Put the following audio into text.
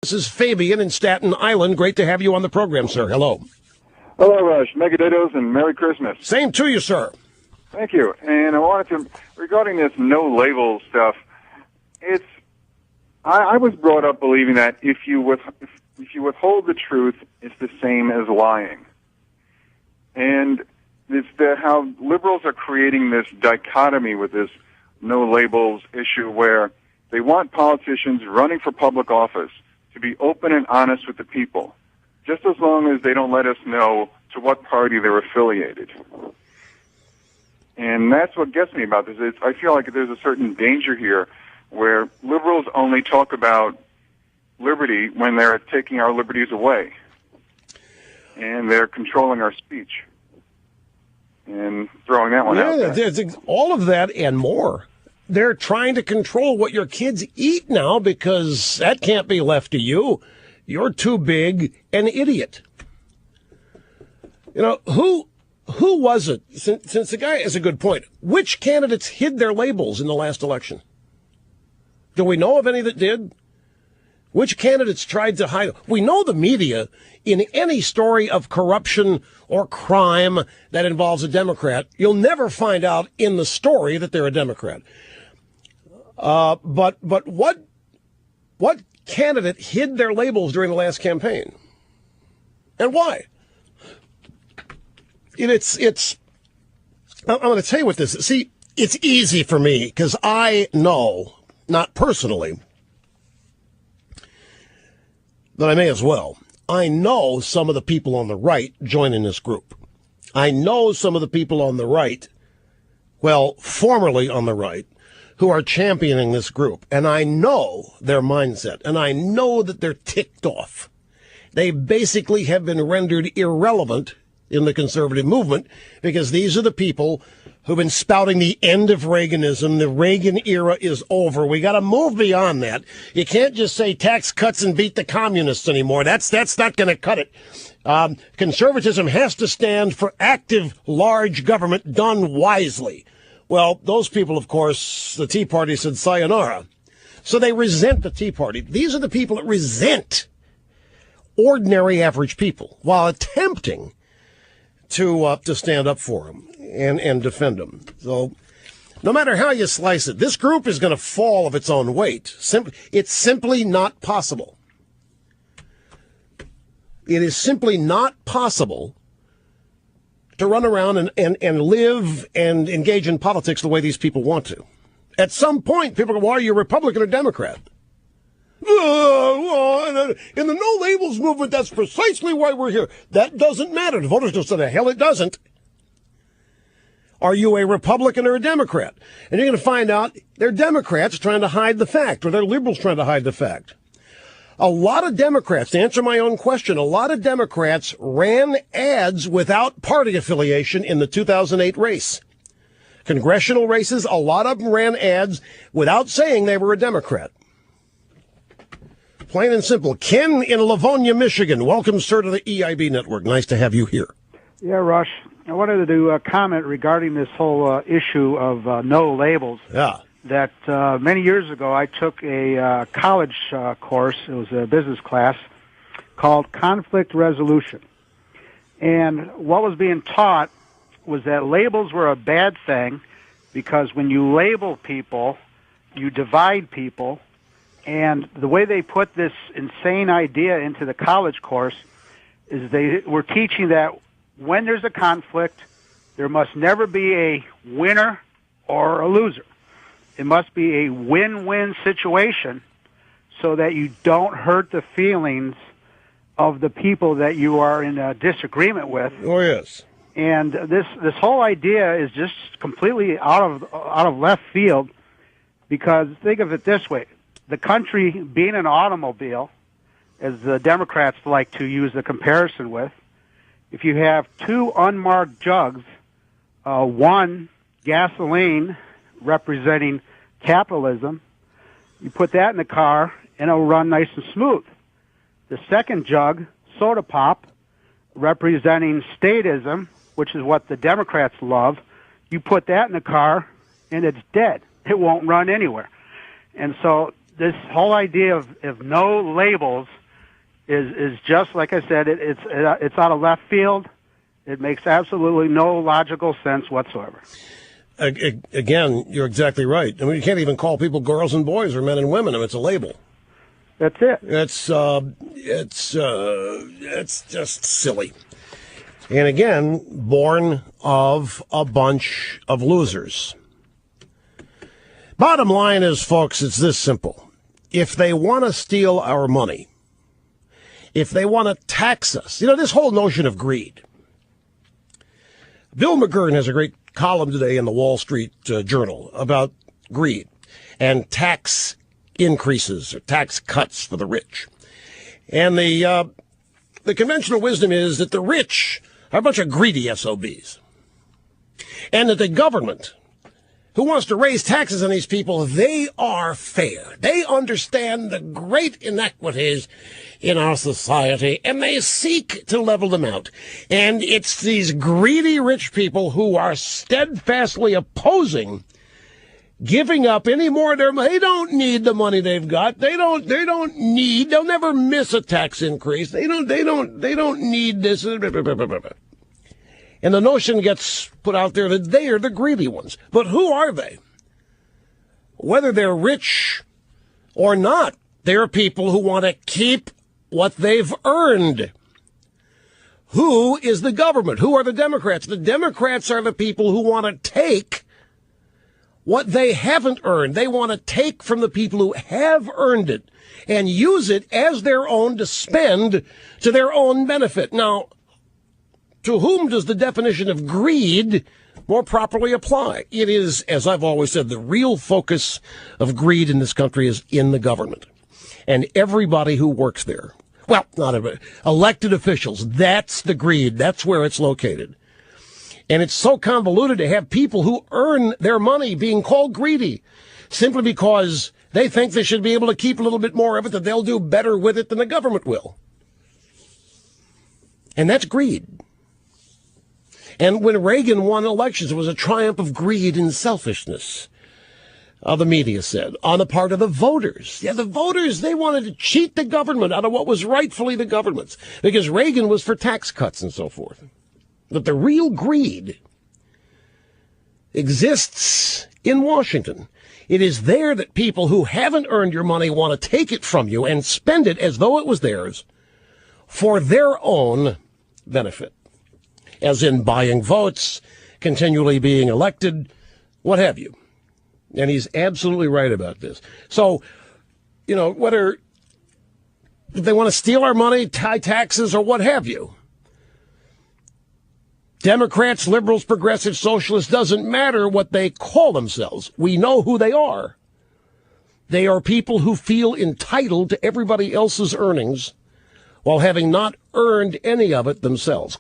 This is Fabian in Staten Island. Great to have you on the program, sir. Hello. Hello, Rush. Megadittos and Merry Christmas. Same to you, sir. Thank you. And I wanted to, regarding this no label stuff, I was brought up believing that if you withhold the truth, it's the same as lying. And it's how liberals are creating this dichotomy with this no labels issue where they want politicians running for public office to be open and honest with the people, just as long as they don't let us know to what party they're affiliated. And that's what gets me about this. I feel like there's a certain danger here where liberals only talk about liberty when they're taking our liberties away. And they're controlling our speech. And throwing that one out there. There's all of that and more. They're trying to control what your kids eat now because that can't be left to you. You're too big an idiot. You know, who was it? Since the guy has a good point, which candidates hid their labels in the last election? Do we know of any that did? Which candidates tried to hide? We know the media, in any story of corruption or crime that involves a Democrat, you'll never find out in the story that they're a Democrat. But what candidate hid their labels during the last campaign? And why? I'm going to tell you what this is. See, it's easy for me because I know, not personally, but I may as well. I know some of the people on the right joining this group. I know some of the people on the right, well, formerly on the right, who are championing this group. And I know their mindset, and I know that they're ticked off. They basically have been rendered irrelevant in the conservative movement because these are the people who've been spouting the end of Reaganism. The Reagan era is over. We got to move beyond that. You can't just say tax cuts and beat the communists anymore. That's not going to cut it. Conservatism has to stand for active, large government done wisely. Well, those people, of course, the Tea Party said sayonara. So they resent the Tea Party. These are the people that resent ordinary average people while attempting to stand up for them and defend them. So no matter how you slice it, this group is going to fall of its own weight. It's simply not possible. It is simply not possible to run around and live and engage in politics the way these people want to. At some point, people go, well, are you a Republican or Democrat? In the no labels movement, that's precisely why we're here. That doesn't matter. The voters don't say the hell it doesn't. Are you a Republican or a Democrat? And you're going to find out they're Democrats trying to hide the fact, or they're liberals trying to hide the fact. A lot of Democrats, to answer my own question, a lot of Democrats ran ads without party affiliation in the 2008 race. Congressional races, a lot of them ran ads without saying they were a Democrat. Plain and simple. Ken in Livonia, Michigan. Welcome, sir, to the EIB network. Nice to have you here. Yeah, Rush. I wanted to do a comment regarding this whole issue of no labels. Yeah. That many years ago I took a college course. It was a business class called Conflict Resolution. And what was being taught was that labels were a bad thing because when you label people, you divide people. And the way they put this insane idea into the college course is they were teaching that when there's a conflict, there must never be a winner or a loser. It must be a win-win situation so that you don't hurt the feelings of the people that you are in a disagreement with. Oh, yes. And this whole idea is just completely out of left field because think of it this way. The country being an automobile, as the Democrats like to use the comparison with, if you have two unmarked jugs, one gasoline representing capitalism, you put that in the car and it'll run nice and smooth. The second jug, soda pop, representing statism, which is what the Democrats love, you put that in the car and it's dead. It won't run anywhere. And so this whole idea of no labels is just like I said. It's out of left field. It makes absolutely no logical sense whatsoever. Again, you're exactly right. I mean, you can't even call people girls and boys or men and women. I mean, it's a label. That's it. It's just silly. And again, born of a bunch of losers. Bottom line is, folks, it's this simple. If they want to steal our money, if they want to tax us, this whole notion of greed. Bill McGurn has a great column today in the Wall Street Journal about greed and tax increases or tax cuts for the rich. And the conventional wisdom is that the rich are a bunch of greedy SOBs. And that the government, who wants to raise taxes on these people, they are fair. They understand the great inequities in our society, and they seek to level them out. And it's these greedy rich people who are steadfastly opposing giving up any more of their money. They don't need the money they've got. They'll never miss a tax increase. They don't need this. And the notion gets put out there that they are the greedy ones. But who are they? Whether they're rich or not, they're people who want to keep what they've earned. Who is the government? Who are the Democrats? The Democrats are the people who want to take what they haven't earned. They want to take from the people who have earned it and use it as their own to spend to their own benefit. Now, to whom does the definition of greed more properly apply? It is, as I've always said, the real focus of greed in this country is in the government and everybody who works there. Well, not everybody. Elected officials, that's the greed. That's where it's located. And it's so convoluted to have people who earn their money being called greedy simply because they think they should be able to keep a little bit more of it, that they'll do better with it than the government will. And that's greed. And when Reagan won elections, it was a triumph of greed and selfishness, the media said, on the part of the voters. Yeah, the voters, they wanted to cheat the government out of what was rightfully the government's, because Reagan was for tax cuts and so forth. But the real greed exists in Washington. It is there that people who haven't earned your money want to take it from you and spend it as though it was theirs for their own benefit, as in buying votes, continually being elected, what have you. And he's absolutely right about this. So, whether they want to steal our money, high taxes, or what have you, Democrats, liberals, progressives, socialists, doesn't matter what they call themselves. We know who they are. They are people who feel entitled to everybody else's earnings while having not earned any of it themselves.